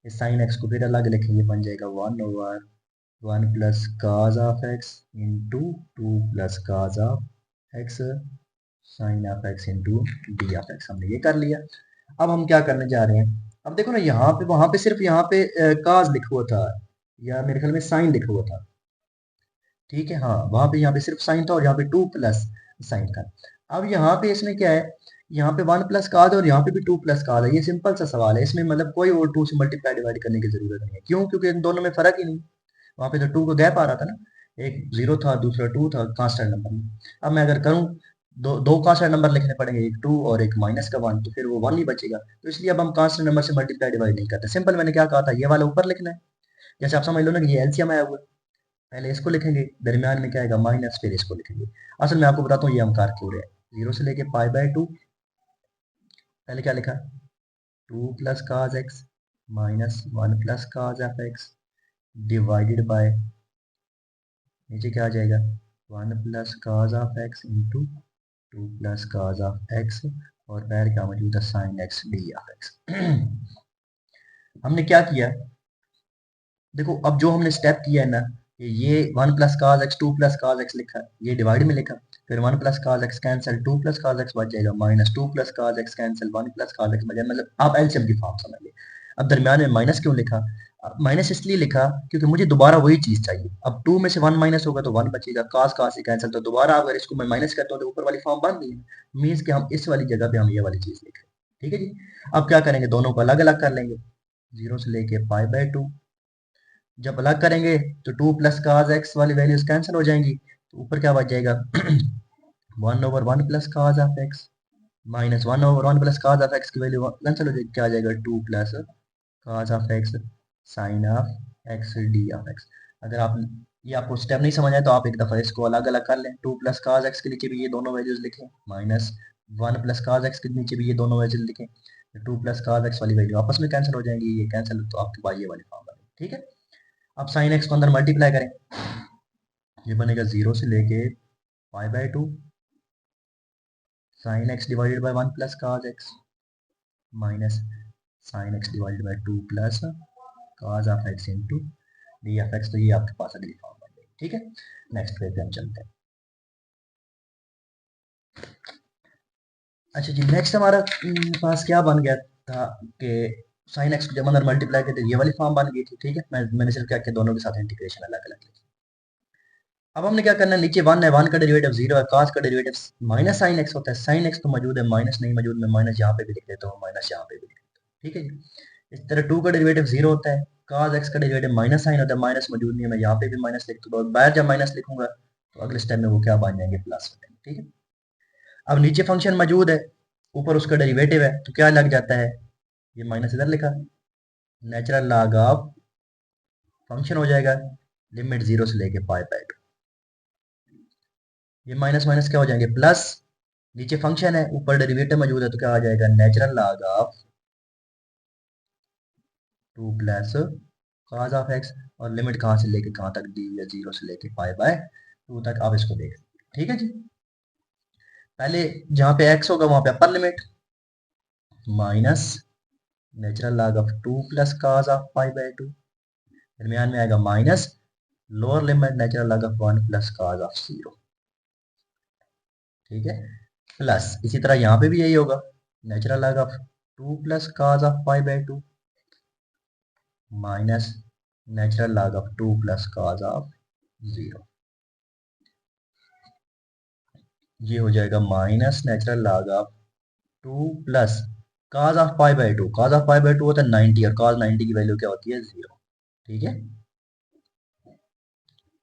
इस साइन एक्स को फिर अलग लिखेंगे, बन जाएगा 1/1 plus cos of x into 2 plus cos of x sine of x into d of x, हमने ये कर लिया। अब हम क्या करने जा रहे हैं, अब देखो ना यहाँ पे, वहां पे सिर्फ यहाँ पे काज लिखा हुआ था, या मेरे ख्याल में साइन लिखा हुआ था, ठीक है, हाँ वहां पे यहाँ पे सिर्फ साइन था और यहाँ पे 2 प्लस साइन था। अब यहाँ पे इसमें क्या है, यहाँ पे 1 प्लस काज और यहाँ पे भी 2 प्लस काज है। ये सिंपल सा सवाल है, इसमें मतलब कोई और 2 से मल्टीप्लाई डिवाइड करने की जरूरत नहीं है। क्यों? क्योंकि इन दोनों में फर्क ही नहीं, वहां पे तो 2 का गैप आ रहा था ना, एक 0 था दूसरा 2 था कांस्टेंट नंबर में। अब मैं अगर करूँ, दो दो कांस्टेंट नंबर लिखने पड़ेंगे, एक 2 और एक माइनस का 1, तो फिर वो 1 ही बचेगा। तो इसलिए अब हम कांस्टेंट नंबर से मल्टीप्लाई डिवाइड नहीं करते, सिंपल मैंने क्या कहा था, ये वाला ऊपर लिखना है। जैसे आप समझ लो ना कि ये एलसीएम आया हुआ है, पहले इसको लिखेंगे, दरमियान में क्या आएगा माइनस, फिर इसको लिखेंगे। असल में आपको बताता हूँ ये हम कार क्यों रहे हैं, 0 से लेके पाई बाय 2, पहले क्या लिखा, 2 plus cos x minus 1 plus cos of x divided by, नीचे क्या आ जाएगा 1 plus cos of x into 2 plus cos of x, और बाहर क्या मौजूद है sine x d of x. हमने क्या किया, देखो अब जो हमने स्टेप किया है ना, ये 1 plus cos x 2 plus cos x लिखा, ये डिवाइड में लिखा, फिर 1 plus cos x cancel, 2 plus cos x बच जाएगा, minus 2 plus cos x cancel, 1 plus cos x बच जाएगा। मतलब आप एलसीएम की फॉर्म समझ लिए। अब दरमियान में माइनस क्यों लिखा, माइनस इसलिए लिखा क्योंकि मुझे दोबारा वही चीज चाहिए। अब 2 में से 1 माइनस होगा तो 1 बचेगा, काज काज से कैंसिल, तो दोबारा अगर इसको मैं माइनस करता हूँ तो ऊपर वाली फॉर्म बन गई है, मीन्स कि हम इस वाली जगह पे हम ये वाली चीज लिख रहे हैं। ठीक है जी। अब क्या करेंगे, दोनों को अलग अलग कर लेंगे, 0 से लेके पाई बाय 2, जब अलग करेंगे तो 2 प्लस काज एक्स वाली वैल्यूज कैंसिल हो जाएंगी, तो ऊपर क्या बच जाएगा 1/1 plus cos of x minus 1/1 plus cos of x की वैल्यू कैंसिल हो जाएगी, क्या आ जाएगा 2 plus cos of x sine of x d of x. अगर आप ये आपको स्टेप नहीं समझ आए तो आप एक दफा इसको अलग अलग कर लें, 2 प्लस काज एक्स के नीचे भी ये दोनों वैल्यूज लिखें, माइनस 1 प्लस काज एक्स के नीचे भी ये दोनों वैल्यूज लिखें, 2 प्लस काज एक्स वाली वैल्यू आपस में कैंसिल हो जाएंगी, ये कैंसिल तो आपके पास ये वाली फॉर्म बनेगी। ठीक है। अब साइन एक्स को अंदर मल्टीप्लाई करें, ये बनेगा 0 से लेके पाई by 2 sine x divided by 1 plus cos x minus sine x divided by 2 plus cos of x into d of x. तो ये आपके पास अगली फॉर्म बन गई। ठीक है, नेक्स्ट पेज पे हम चलते हैं। अच्छा जी, नेक्स्ट हमारा पास क्या बन गया था कि साइन एक्स को जब अंदर मल्टीप्लाई करते ये वाली फॉर्म बन गई थी। ठीक है, मैंने सिर्फ क्या किया, दोनों के साथ इंटीग्रेशन अलग अलग लिखी। अब हमने क्या करना है, नीचे 1 है, 1 का डेरिवेटिव 0 है, cos का डेरिवेटिव माइनस साइन एक्स होता है, साइन एक्स तो मौजूद है, माइनस नहीं मौजूद, मैं माइनस यहाँ पे भी लिख देता हूँ, माइनस यहाँ पे भी लिख देता हूँ। ठीक है जी। इस तरह 2 का डेरिवेटिव 0 होता है, cos एक्स का डेरिवेटिव माइनस साइन होता है, माइनस मौजूद नहीं है, मैं यहाँ पे भी माइनस लिख दूंगा, और बाहर जब माइनस लिखूंगा तो अगले स्टेप में वो क्या बन जाएंगे, प्लस हो जाएंगे। ठीक है। अब नीचे फंक्शन मौजूद है, ऊपर उसका डेरिवेटिव है, तो क्या लग जाता है, ये माइनस इधर लिखा, नेचुरल लॉग ऑफ फंक्शन हो जाएगा, लिमिट 0 से लेके पाई बाय 2, ये माइनस माइनस क्या हो जाएंगे प्लस, नीचे फंक्शन है ऊपर डेरिवेटिव मौजूद है, तो क्या आ जाएगा natural log of 2 plus cos of x, और लिमिट कहाँ से लेके कहाँ तक दी हुई है, 0 से लेके पाई बाय 2 तक। आप इसको देख, ठीक है जी। पहले जहाँ पे x होगा वहां पे अपर limit minus natural log of 2 plus cos of pi by 2, दरमियान में आएगा minus lower limit natural log of 1 plus cos of 0। ठीक है, प्लस इसी तरह यहाँ पे भी यही होगा, natural log of 2 plus cos of pi by 2 minus natural log of 2 plus cos of 0। ये हो जाएगा minus natural log of 2 plus cos of pi by 2, cos of pi by 2 होता है 90, और cos 90 की वैल्यू क्या होती है 0। ठीक है,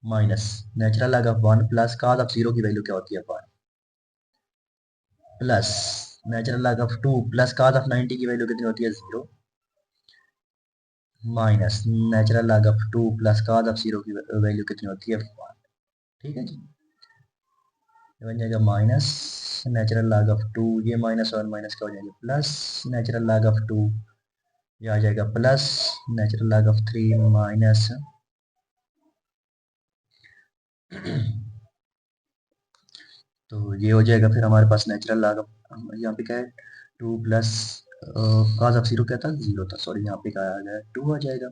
minus natural log of 1 plus cos of 0 की वैल्यू क्या होती है 1, plus natural log of 2 plus cos of 90 की वैल्यू कितनी होती है 0, minus natural log of 2 plus cos of 0 की वैल्यू कितनी होती है 1। ठीक है जी, ये बन जाएगा माइनस नेचुरल लॉग ऑफ 2, ये माइनस और माइनस क्या हो जाएंगे प्लस नेचुरल लॉग ऑफ 2, ये आ जाएगा plus natural log of 3 minus तो ये हो जाएगा फिर हमारे पास नेचुरल लॉग ऑफ, यहाँ पे क्या है 2 प्लस cos ऑफ 0 क्या था 0 था, सॉरी यहाँ पे क्या आ गया 2 आ जाएगा,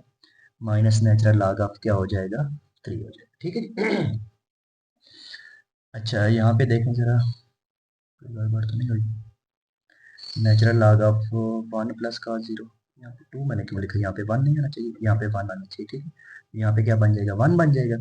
माइनस नेचुरल लॉग ऑफ क्या हो जाएगा 3 हो जाएगा। ठीक है जी। अच्छा यहाँ पे देखें जरा, कोई गड़बड़ तो नहीं हुई? Natural log of 1 plus cos 0, यहाँ पे 2 मैंने क्यों लिखा, यहाँ पे 1 नहीं आना चाहिए, यहाँ पे 1 आना चाहिए, ठीक है। यहाँ पे क्या बन जाएगा, 1 बन जाएगा।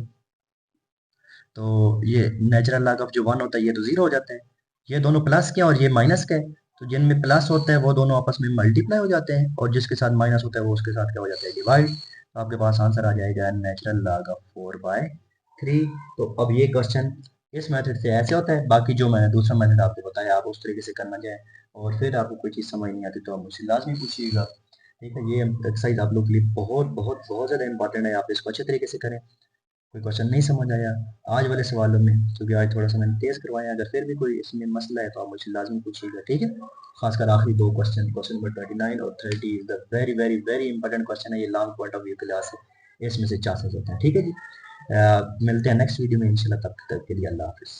तो ये नेचुरल लॉग ऑफ जो 1 होता है ये तो 0 हो जाता है, ये दोनों प्लस के और ये माइनस का है, तो जिनमें प्लस होता है वो दोनों आपस में मल्टीप्लाई हो जाते हैं, और जिसके साथ माइनस होता है वो उसके साथ क्या हो जाता है, डिवाइड। तो आपके पास आंसर आ जाएगा नेचुरल लॉग ऑफ 4/3। तो अब ये क्वेश्चन इस मेथड से ऐसे होता है, बाकी जो मैंने दूसरा मेथड आपको बताया आप उस तरीके से करना चाहें, और फिर आपको कोई चीज़ समझ नहीं आती तो आप मुझसे लाजमी पूछिएगा, ठीक है। ये एक्सरसाइज आप लोग के लिए बहुत बहुत बहुत ज़्यादा इंपॉर्टेंट है, आप इसको अच्छे तरीके से करें। कोई क्वेश्चन नहीं समझ आया आज वाले सवालों में, क्योंकि आज थोड़ा सा मैंने तेज करवाया, अगर फिर भी कोई इसमें मसला है तो आप मुझे लाजमी पूछिएगा, ठीक है। खासकर आखिरी दो क्वेश्चन, क्वेश्चन नंबर 29 और 30 is the very very very important question है, ये long point of view class है, इसमें से चांसेस होते हैं, ठीक है जी। मिलते हैं नेक्स्ट वीडियो में इंशाल्लाह, तब तक के लिए अल्लाह हाफिज़।